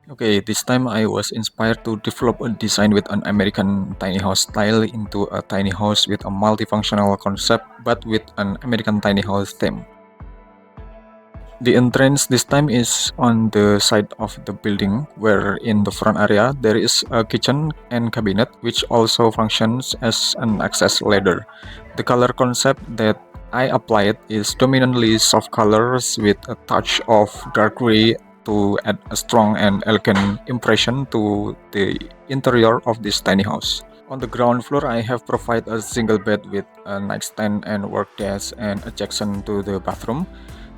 Okay, this time I was inspired to develop a design with an American tiny house style into a tiny house with a multifunctional concept but with an American tiny house theme. The entrance this time is on the side of the building, where in the front area there is a kitchen and cabinet which also functions as an access ladder. The color concept that I applied is dominantly soft colors with a touch of dark gray to add a strong and elegant impression to the interior of this tiny house. On the ground floor, I have provided a single bed with a nightstand and work desk and adjacent to the bathroom.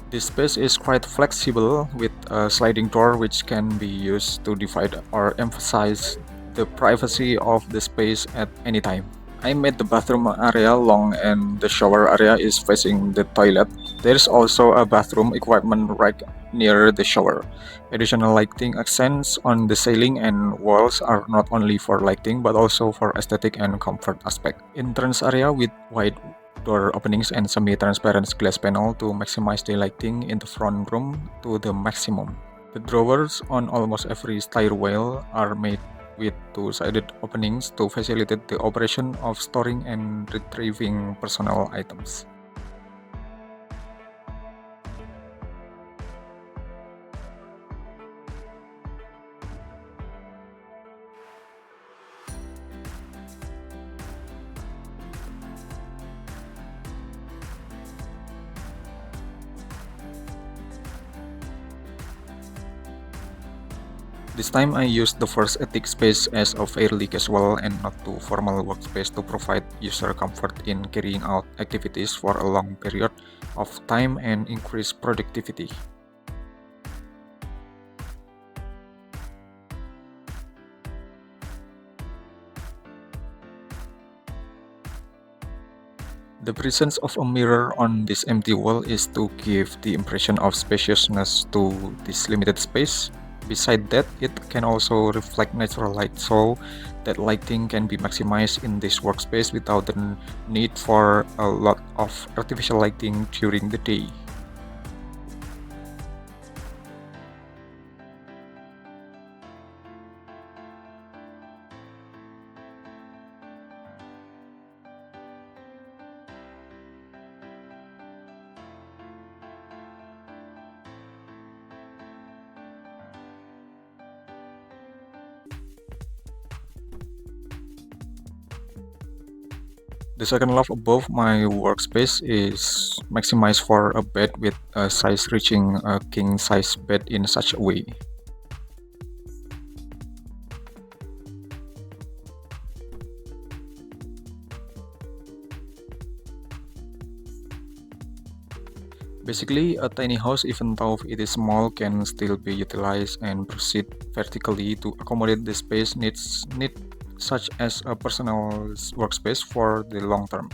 This space is quite flexible with a sliding door which can be used to divide or emphasize the privacy of the space at any time. I made the bathroom area long and the shower area is facing the toilet. There is also a bathroom equipment rack near the shower. Additional lighting accents on the ceiling and walls are not only for lighting but also for aesthetic and comfort aspect. Entrance area with wide door openings and semi-transparent glass panel to maximize the lighting in the front room to the maximum. The drawers on almost every stairwell are made with two-sided openings to facilitate the operation of storing and retrieving personal items. This time I used the first attic space as a fairly casual and not too formal workspace to provide user comfort in carrying out activities for a long period of time and increase productivity. The presence of a mirror on this empty wall is to give the impression of spaciousness to this limited space. Beside that, it can also reflect natural light so that lighting can be maximized in this workspace without the need for a lot of artificial lighting during the day. The second loft above my workspace is maximized for a bed with a size reaching a king size bed in such a way. Basically, a tiny house, even though it is small, can still be utilized and proceed vertically to accommodate the space need such as a personal workspace for the long term.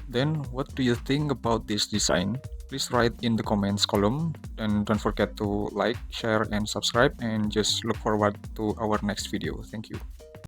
Then, what do you think about this design? Please write in the comments column, and don't forget to like, share, and subscribe, and just look forward to our next video. Thank you.